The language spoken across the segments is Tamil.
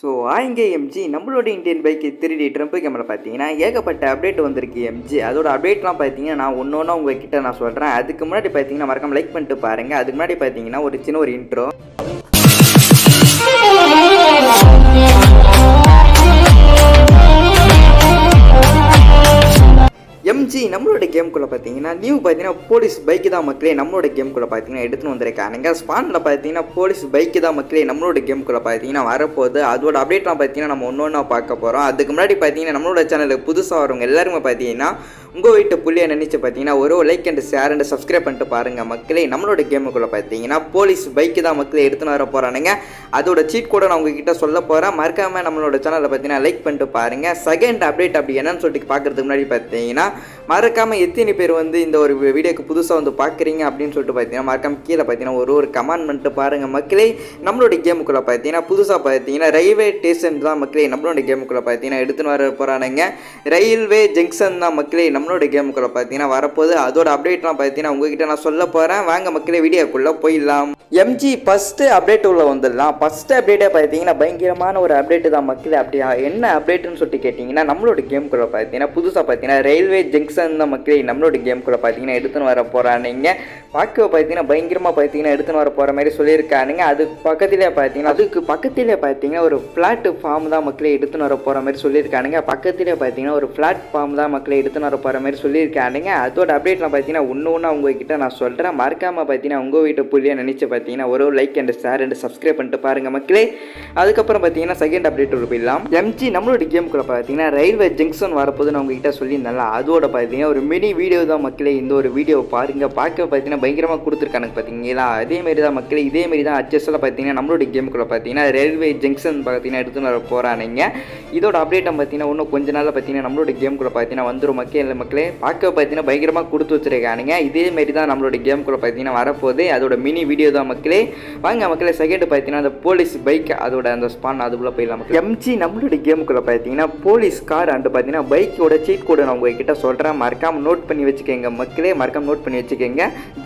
ஸோ ஆயிங்க எம்ஜி நம்மளோட இந்தியன் பைக் 3D ட்ரம்ப் கேமில் பார்த்தீங்கன்னா ஏகப்பட்ட அப்டேட் வந்திருக்கு எம்ஜி. அதோட அப்டேட்லாம் பார்த்தீங்கன்னா நான் ஒன்று ஒன்றா உங்ககிட்ட நான் சொல்கிறேன். அதுக்கு முன்னாடி பார்த்தீங்கன்னா மறக்காம லைக் பண்ணிட்டு பாருங்கள். அதுக்கு முன்னாடி பார்த்தீங்கன்னா ஒரு சின்ன ஒரு இன்ட்ரோ. எம்ஜி நம்மளோட கேம்குள்ளே பார்த்தீங்கன்னா பார்த்தீங்கன்னா போலீஸ் பைக்கு தான் மக்களே நம்மளோட கேம்குள்ளே பார்த்தீங்கன்னா எடுத்துன்னு வந்திருக்கானுங்க. ஸ்பானில் பார்த்தீங்கன்னா போலீஸ் பைக்கு தான் மக்களே நம்மளோட கேம்குள்ளே பார்த்தீங்கன்னா வரப்போகுது. அதோட அப்டேட்லாம் பார்த்தீங்கன்னா நம்ம ஒன்று ஒன்றா பார்க்க போகிறோம். அதுக்கு முன்னாடி பார்த்தீங்கன்னா நம்மளோட சேனலுக்கு புதுசாக வரவங்க எல்லாருமே பார்த்தீங்கன்னா உங்கள் வீட்டு புள்ளியை நினச்சி பார்த்தீங்கன்னா ஒரு like and share and subscribe பண்ணிட்டு பாருங்கள் மக்களே. நம்மளோட கேமுக்குள்ளே பார்த்தீங்கன்னா போலீஸ் பைக்கு தான் மக்களே எடுத்துன்னு வர போகிறானுங்க. அதோட சீட் கூட நான் உங்ககிட்ட சொல்ல போகிறேன். மறக்காமல் நம்மளோட சேனலில் பார்த்தீங்கன்னா லைக் பண்ணிட்டு பாருங்கள். செகண்ட் அப்டேட் அப்படி என்னன்னு சொல்லிட்டு பார்க்குறதுக்கு முன்னாடி பார்த்தீங்கன்னா மறக்காமல் எத்தனை பேர் இந்த ஒரு வீடியோக்கு புதுசாக பார்க்குறீங்க அப்படின்னு சொல்லிட்டு பார்த்தீங்கன்னா மறக்காமல் கீழே பார்த்தீங்கன்னா ஒரு கமெண்ட் பண்ணிட்டு பாருங்கள் மக்களே. நம்மளோட கேமுக்குள்ளே பார்த்தீங்கன்னா புதுசாக பார்த்தீங்கன்னா ரயில்வே ஸ்டேஷன் தான் மக்களே நம்மளோட கேமுக்குள்ளே பார்த்தீங்கன்னா எடுத்துன்னு வர போகிறானுங்க. ரயில்வே ஜங்ஷன் தான் மக்களே நம்மளோட கேமுக்குள்ளே பார்த்தீங்கன்னா வரப்போகுது. அதோட அப்டேட்லாம் பார்த்தீங்கன்னா உங்ககிட்ட நான் சொல்ல போகிறேன். வாங்க மக்களே வீடியோக்குள்ளே போயிடலாம். எம்ஜி ஃபஸ்ட்டு அப்டேட் உள்ள வந்துடலாம். ஃபஸ்ட்டு அப்டேட்டே பார்த்தீங்கன்னா பயங்கரமான ஒரு அப்டேட்டு தான் மக்களே. அப்படியா என்ன அப்டேட்டுன்னு சொல்லிட்டு கேட்டிங்கன்னா நம்மளோட கேமுக்குள்ளே பார்த்தீங்கன்னா புதுசாக பார்த்தீங்கன்னா ரயில்வே ஜங்ஷன் தான் மக்களே நம்மளோட கேமுக்குள்ளே பார்த்தீங்கன்னா எடுத்துன்னு வர போகிறானுங்க. பார்க்க பார்த்தீங்கன்னா பயங்கரமாக பார்த்தீங்கன்னா எடுத்துன்னு வர போகிற மாதிரி சொல்லியிருக்கானுங்க. அதுக்கு பக்கத்திலே பார்த்தீங்கன்னா ஒரு பிளாட்ஃபார்ம் தான் மக்களே எடுத்துன்னு வர போகிற மாதிரி சொல்லியிருக்கானுங்க. பக்கத்திலே பார்த்தீங்கன்னா ஒரு பிளாட்ஃபார்ம் தான் மக்களே எடுத்துன்னு வர போகிற மாதிரி சொல்லியிருக்கானுங்க. அதோட அப்டேட்லாம் பார்த்தீங்கன்னா ஒன்று உங்ககிட்ட நான் சொல்கிறேன். மறக்காமல் பார்த்தீங்கன்னா உங்கள் வீட்டு புள்ளியை நினச்சி பார்த்தீங்கன்னா ஒரு like and share and subscribe பண்ணிட்டு பாருங்கள் மக்களே. அதுக்கப்புறம் பார்த்தீங்கன்னா செகண்ட் அப்டேட் போயிடலாம். எம்ஜி நம்மளோட கேமுக்குள்ள பார்த்தீங்கன்னா ரயில்வே ஜங்ஷன் வரப்போது நான் உங்ககிட்ட சொல்லியிருந்தால அதோட பார்த்தீங்கன்னா ஒரு மினி வீடியோ தான் மக்களே. இந்த ஒரு வீடியோ பாருங்கள். பார்க்க பார்த்தீங்கன்னா பயங்கரமாக கொடுத்துருக்கானுங்க பார்த்தீங்களா. அதேமாரி தான் மக்களே இதேமாரி தான் அச்சஸில் பார்த்தீங்கன்னா நம்மளோட கேமுக்குள்ள பார்த்தீங்கன்னா ரயில்வே ஜங்ஷன் பார்த்தீங்கன்னா எடுத்துன்னு வர போகிறானுங்க. இதோட அப்டேட்டை பார்த்தீங்கன்னா இன்னும் கொஞ்ச நாளில் பார்த்தீங்கன்னா நம்மளோட கேமுக்குள்ள பார்த்தீங்கன்னா வந்துடும் மக்களே. பார்க்க பார்த்தீங்கன்னா பயங்கரமாக கொடுத்து வச்சிருக்கானுங்க. இதேமாரி தான் நம்மளோட கேமுக்குள்ள பார்த்தீங்கன்னா வரப்போகுது. அதோட மினி வீடியோ தான் மக்களே. வாங்க மக்களே செகண்ட் பார்த்தீங்கன்னா அந்த போலீஸ் பைக் அதோட அந்த ஸ்பான் அதுக்குள்ளே போயிடலாம். எம்ஜி நம்மளோட கேமுக்குள்ளே பார்த்தீங்கன்னா போலீஸ் கார் அண்டு பார்த்தீங்கன்னா பைக்கோட சீட் கோடு நான் உங்ககிட்ட சொல்கிறேன். மறக்காமல் நோட் பண்ணி வச்சுக்கோங்க மக்களே. மறக்காமல் நோட் பண்ணி வச்சுக்கோங்க.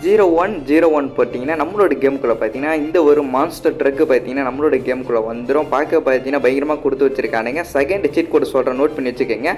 0101 போட்டிங்கன்னா நம்மளோட கேமுக்குள்ளே பார்த்தீங்கன்னா இந்த ஒரு மான்ஸ்டர் ட்ரக்கு பார்த்தீங்கன்னா நம்மளோட கேமுக்குள்ளே வந்துடும். பார்க்க பார்த்தீங்கன்னா பயங்கரமாக கொடுத்து வச்சிருக்கானுங்க. செகண்ட் சீட் கோடு சொல்கிறேன் நோட் பண்ணி வச்சுக்கோங்க.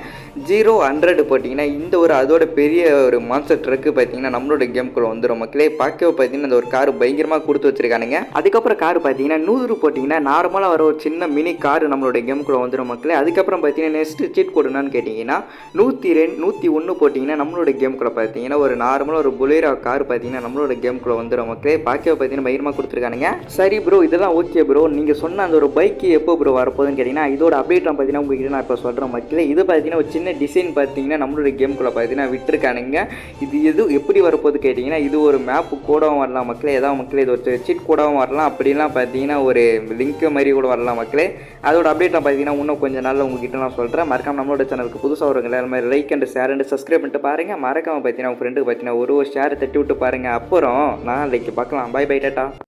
0100 போட்டிங்கன்னா இந்த ஒரு அதோட பெரிய ஒரு மான்ஸ்டர் ட்ரக்கு பார்த்தீங்கன்னா நம்மளோட கேமுக்குள்ளே வந்துடும் மக்களே. பார்க்க பார்த்தீங்கன்னா இந்த ஒரு கார் பயங்கரமாக கொடுத்து வச்சிருக்கானுங்க. அதுக்கப்புறம் கார் பார்த்தீங்கன்னா 100 போட்டிங்கன்னா நார்மலாக வர ஒரு சின்ன மினி கார் நம்மளோட கேமுக்குள்ளே வந்துடும் மக்களே. அதுக்கப்புறம் பார்த்தீங்கன்னா நெக்ஸ்ட் சீட் கோடு என்னன்னு கேட்டிங்கன்னா 101 போட்டிங்கன்னா நம்மளோட கேமுக்குள்ளே பார்த்தீங்கன்னா ஒரு நார்மலாக ஒரு புலேரோ கார் பார்த்தீங்கன்னா நம்மளோட கேமுக்குள்ளே வந்துடும் மக்களே. பார்க்க பார்த்தீங்கன்னா பயங்கரமாக கொடுத்துருக்கானுங்க. சரி ப்ரோ இதெல்லாம் ஓகே ப்ரோ. நீங்கள் சொன்ன அந்த ஒரு பைக்கு எப்போ ப்ரோ வரப்போகுதுன்னு கேட்டிங்கன்னா இதோட அப்டேட்லாம் பார்த்தீங்கன்னா உங்ககிட்ட நான் இப்போ சொல்கிறேன் மக்களே. இது பார்த்தீங்கன்னா ஒரு சின்ன டிசைன் பார்த்தீங்கன்னா நம்மளோட கேமுக்குள்ளே பார்த்தீங்கன்னா விட்டுருக்கானுங்க. இது எப்படி வரப்போகுது கேட்டிங்கன்னா இது ஒரு மேப்பு கூடவும் வரலாம் மக்களே. ஏதாவது மக்களே இது ஒரு சீட் கூடவும் வரலாம். அப்படிலாம் பார்த்தீங்கன்னா ஒரு லிங்க் மாதிரி கூட வரலாம் மக்களே. அதோட அப்டேட்லாம் பார்த்தீங்கன்னா இன்னும் கொஞ்சம் நாளில் உங்ககிட்ட நான் சொல்கிறேன். மறக்காம நம்மளோட சேனலுக்கு புதுசாக வருங்க எல்லாருமே like and share and subscribe பண்ணிட்டு பாருங்கள். மறக்காமல் பார்த்தீங்கன்னா உங்கள் ஃப்ரெண்டுக்கு பார்த்தீங்கன்னா ஒரு ஷேர் தட்டி விட்டு பாருங்கள். அப்புறம் நான் லைக் பார்க்கலாம். Bye tata.